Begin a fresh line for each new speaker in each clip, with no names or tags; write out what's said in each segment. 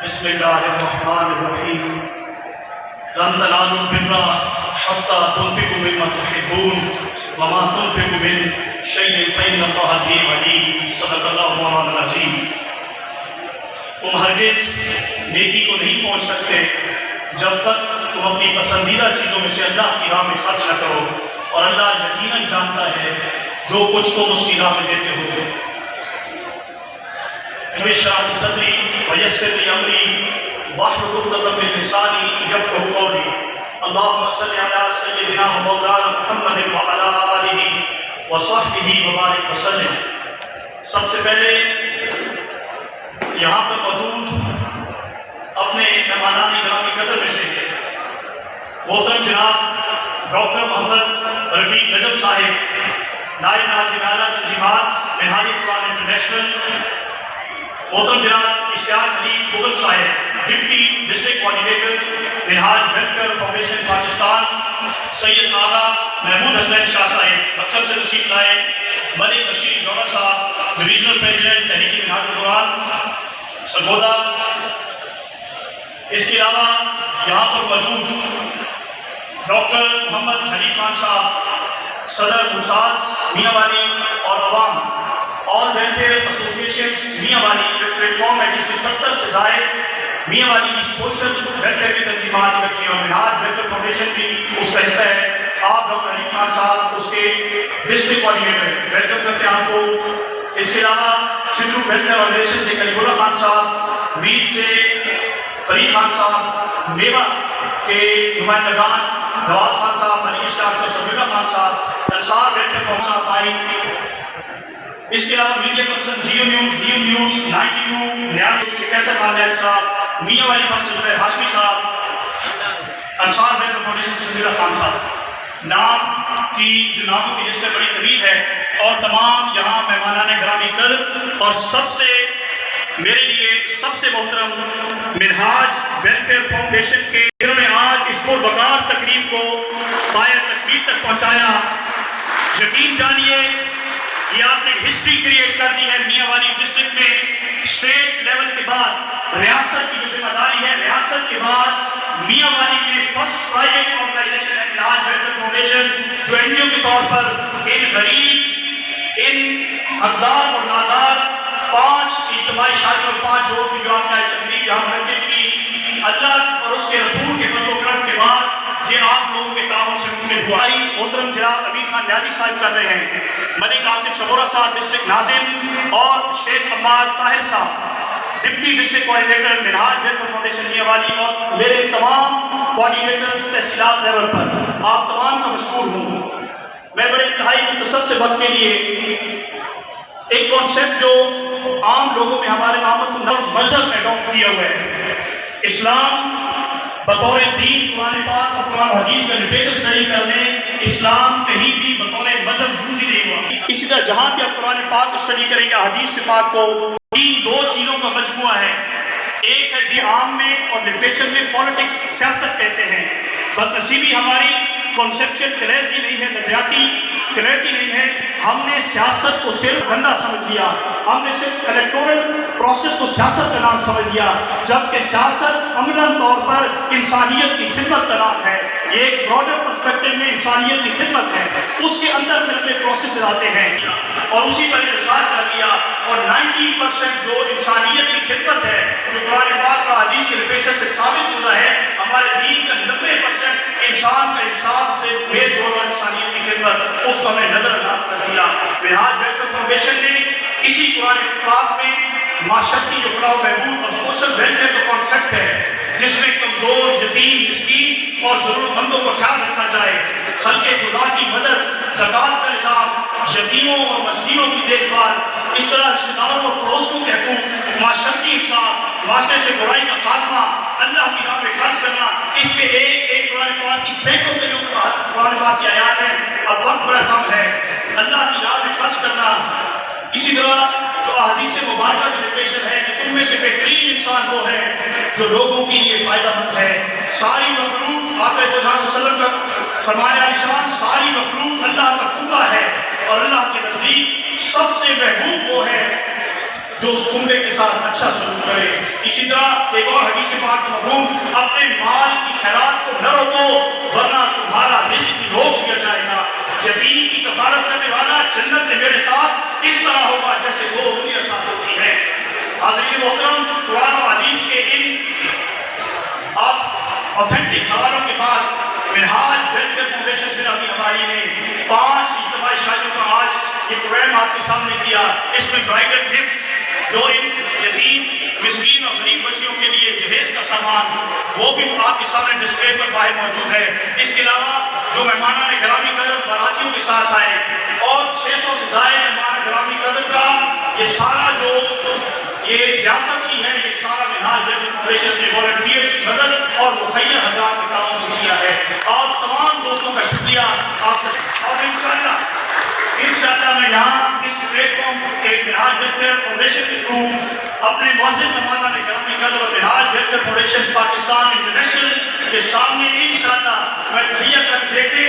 بسم اللہ الرحمن الرحیم لن تنالوا البر حتى تنفقوا مما تحبون وما تنفقوا من شيء فإن الله به عليم صدق اللہ مولانا العظیم۔ تم ہرگز نیکی کو نہیں پہنچ سکتے جب تک تم اپنی پسندیدہ چیزوں میں سے اللہ کی راہ میں خرچ نہ کرو، اور اللہ یقیناً جانتا ہے جو کچھ تم اس کی راہ میں دیتے ہو۔ اشرح لي صدری ويسر لي امری واحلل عقدۃ من لسانی یفقهوا قولی۔ اللهم صل على سيدنا ومولانا محمد وعلى آلہ وصحبہ وبارک وسلم۔ سب سے پہلے یہاں پر موجود اپنے مہمانان گرامی قدر میں سے محترم جناب ڈاکٹر محمد رفیق نجم صاحب، نائب ناظم اعلیٰ تنظیمات منہاج قرآن انٹرنیشنل، محترم جناب اشتیاق علی مغل صاحب، ڈپٹی ڈسٹرکٹ کوآرڈینیٹر منہاج ویلفیئر فاؤنڈیشن پاکستان، سید آغا محمود حسین شاہ صاحب مکتب سے تشریف لائے، ملک بشیر جوہر صاحب ڈویژنل پریزیڈنٹ تحریک منہاج القرآن سرگودا۔ اس کے علاوہ یہاں پر موجود ڈاکٹر محمد حنیف خان صاحب، صدر مساز میاں والی اور عوام آل ویلفیئر ایسوسیشن میاں والی پلیٹ فارم ہے جس میں 70 سے زائد میاں والی کی سوشل ویلفیئر کی تنظیمات رکھی ہیں، اور منہاج ویلفیئر فاؤنڈیشن بھی اس کا حصہ ہے۔ آپ ڈاکٹر حنیف خان صاحب اس کے ڈسٹرکٹ کوآرڈینیٹر، ویلکم کرتے ہیں آپ کو۔ اس کے علاوہ شنو ویلفیئر آرگنائزیشن سے کلیم اللہ خان صاحب، ویس سے فرید خان صاحب، میوا کے نمائندگان نواز خان صاحب، علی اشتیاق صاحب، شبیرہ خان صاحب، انصار ویلفیئر فاؤنڈیشن صاحب آئی۔ اس کے علاوہ میڈیا پرسن جیو نیوز 92 نیاز کیسر خان صاحب، میاں والی فصل ہاشمی صاحب، انصار ویلفیئر فاؤنڈیشن شبیرہ خان صاحب۔ نام کی جو ناموں کی لسٹ بڑی طویل ہے، اور تمام یہاں مہمانان گرامی قدر اور سب سے میرے لیے سب سے محترم منہاج ویلفیئر فاؤنڈیشن کے جنہوں نے آج اس پروقار تقریب کو پایہ تکمیل تک پہنچایا، یقین جانیے یہ آپ نے ہسٹری کریٹ کر دی ہے میاں والی ڈسٹرکٹ میں۔ اسٹیٹ لیول کے بعد ریاست کی جو ذمہ داری ہے، ریاست کے بعد میاں والی میں فرسٹ پرائیویٹ آرگنائزیشن ہے منہاج ویلفیئر فاؤنڈیشن، جو این جی او کے طور پر ان غریب، ان حقدار اور نادار 5 اجتماعی شادیوں اور 5 جوڑوں کی جو آپ نے تقریب یہاں منعقد کی، اللہ اور اس کے رسول کے فضل و کرم کے بعد یہ آپ لوگوں کے تعاون سے ممکن ہوا۔ محترم جناب امیر خان نیازی صاحب کر رہے ہیں، ملک آصف شبورہ صاحب ڈسٹرکٹ ناظم، اور شیخ عمار طاہر صاحب ڈپٹی ڈسٹرکٹ کوآرڈینیٹر منہاج ویلفیئر فاؤنڈیشن میاں والی، اور میرے تمام کوآرڈینیٹرز تحصیلات لیول پر آپ تمام کا مشکور ہوں۔ میں بڑے انتہائی مختصر سے وقت کے لیے ایک کانسیپٹ جو عام لوگوں میں ہمارے مذہب میں اڈاپٹ کیا ہوا ہے، اسلام بطور دین قرآن پاک اور قرآن حدیث کا لٹریچر اسٹڈی کرنے، اسلام کہیں بھی بطور مذہب یوز ہی نہیں ہوا۔ اسی طرح جہاں بھی آپ قرآن پاک کو اسٹڈی کریں گے، حدیث پاک کو، تین 2 چیزوں کا مجموعہ ہے، ایک ہے دین عام میں اور لٹریچر میں پالیٹکس سیاست کہتے ہیں۔ بدنصیبی ہماری کنسیپچل کلیئرٹی نہیں ہے، نظریاتی کلیئرٹی نہیں ہے، ہم نے سیاست کو صرف گندا سمجھ لیا، ہم نے صرف الیکٹورل پروسیس کو سیاست کا نام سمجھ لیا، جبکہ سیاست عملاً طور پر انسانیت کی خدمت کا نام ہے۔ یہ ایک براڈر پرسپیکٹو میں انسانیت کی خدمت ہے، اس کے اندر پھر اپنے پروسیسز آتے ہیں، اور اسی پر انحصار کر دیا، اور 90% جو انسانیت کی خدمت ہے، جو قرآن پاک کا حدیث کے لٹریچر سے ثابت شدہ ہے، ہمارے دین کا 90% انسان کا انصاف سے میل جوڑ کر انسانیت کی خدمت، اس کو ہمیں نظر انداز کر دیا۔ منہاج ویلفیئر فاؤنڈیشن نے اسی قرآن پاک میں معاشرتی جو فلاح و بہبود اور سوشل ویلفیئر کا کانسیپٹ ہے، جس میں کمزور، یتیم، مسکین اور ضرورت مندوں کا خیال رکھا جائے، خلق خدا کی مدد، زکوٰۃ کا نظام، یتیموں اور مسکینوں کی دیکھ بھال، اس طرح رشتہ داروں اور پڑوسیوں کے حقوق، معاشرتی انصاف، معاشرے سے برائی کا خاتمہ، اللہ کی راہ میں خرچ کرنا، اس پہ ایک قرآن پاک کی سینکڑوں کے جو قرآن پاک کی آیات ہیں، اب وقت بڑا کم ہے، اللہ کی راہ میں خرچ کرنا۔ اسی طرح جو احادیث مبارکہ کی لٹریچر ہے کہ تم میں سے بہترین انسان وہ ہے جو لوگوں کے لیے فائدہ مند ہے۔ ساری مخلوق آقا صلی اللہ علیہ وسلم کا فرمانے علیہ السلام، ساری مخلوق اللہ کا قوہ ہے، اور اللہ کے نزدیک سب سے محبوب وہ ہے جو اس کنبے کے ساتھ اچھا سلوک کرے. اسی طرح ایک اور حدیث پاک مفہوم، اپنے مال کی خیرات کو نہ روکو ورنہ تمہارا رزق بھی روک دیا جائے گا. یتیم کی کفالت کرنے والا جنت میں میرے ساتھ اس طرح ہوگا جیسے دو انگلیاں ساتھ ہوتی ہیں. حاضرین محترم، قرآن و حدیث کے ان اوتھینٹک حوالوں کے بعد منہاج ویلفیئر فاؤنڈیشن سے ابھی ہماری نے 5 اجتماعی شادیوں کا آج یہ پروگرام آپ کے سامنے کیا. اس میں برائڈل گفٹ جو ان یتیم مسکین اور غریب بچیوں کے لیے جہیز کا سامان وہ بھی آپ کے سامنے ڈسپلے پر باہر موجود ہے. اس کے علاوہ جو مہمانان گرامی قدر باراتیوں کے ساتھ آئے اور 600 سے زائد مہمان گرامی قدر کا یہ سارا جو یہ ضیافت کی ہے یہ سارا منہاج ویلفیئر فاؤنڈیشن نے والنٹیئرز کی مدد اور مخیر حضرات کے تعاون سے کیا ہے. اور تمام دوستوں کا شکریہ آپ کا. اور انشاءاللہ میں یہاں اس پلیٹ فارم کے منہاج ویلفیئر فاؤنڈیشن کے تھرو اپنے معزز مہمانان گرامی قدر اور منہاج ویلفیئر فاؤنڈیشن پاکستان انٹرنیشنل کے سامنے انشاءاللہ میں تہیہ کر دیکھے.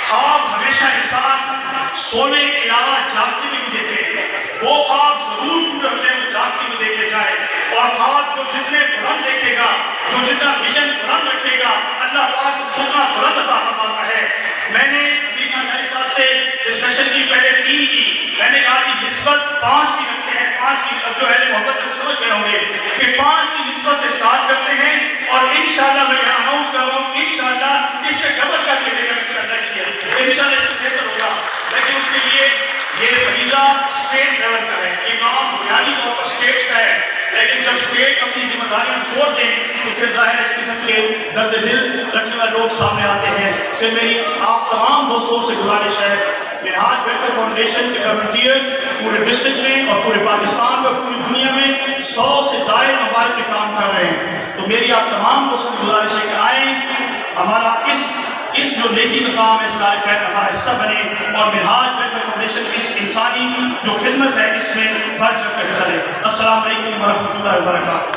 خواب ہمیشہ انسان سونے کے علاوہ جاگتے میں بھی دیکھے. وہ خواب ضرور پورے ہوتے ہیں، وہ جاگتے میں دیکھے جائے. اور خواب جو جتنے بلند دیکھے گا، جو جتنا ویژن بلند رکھے گا، اللہ پاک اس کو اتنا بلند عطا فرماتا ہے. میں نے ابھی خان صاحب سے ڈسکشن کی پہلے 3 کی. میں نے کہا کہ نسبت 5 کی رکھتے ہیں. 5 کی اب جو ہے محبت ہم سمجھ گئے ہوں گے کہ 5 کی نسبت سے سٹارٹ کرتے ہیں اور انشاءاللہ میں یہاں اناؤنس کر رہا ہوں انشاءاللہ اس سے ڈبل کر کے دے گا انشاءاللہ اس سے بہتر ہوگا. لیکن اس کے لیے یہ فریضہ اسٹیٹ لیول کا ہے. یہ کام بنیادی طور پر اسٹیٹس کا ہے. لیکن جب اسٹیٹ اپنی ذمہ داریاں چھوڑ دیں تو پھر ظاہر اس قسم کے درد دل رکھنے والے لوگ سامنے آتے ہیں. پھر میری آپ تمام دوستوں سے گزارش ہے، منہاج ویلفیئر فاؤنڈیشن کے والنٹیئرز پورے ڈسٹرکٹ میں اور پورے پاکستان میں اور پوری دنیا میں 100 سے زائد ممالک میں کام کر رہے ہیں. تو میری آپ تمام دوستوں سے گزارش ہے کہ آئیں، ہمارا اس جو نیکی کا کام ہے اس کا ہمارا حصہ بنے اور منہاج ویلفیئر فاؤنڈیشن کی اس انسانی جو خدمت ہے اس میں بڑھ چڑھ کر حصہ لیں. السلام علیکم ورحمۃ اللہ وبرکاتہ.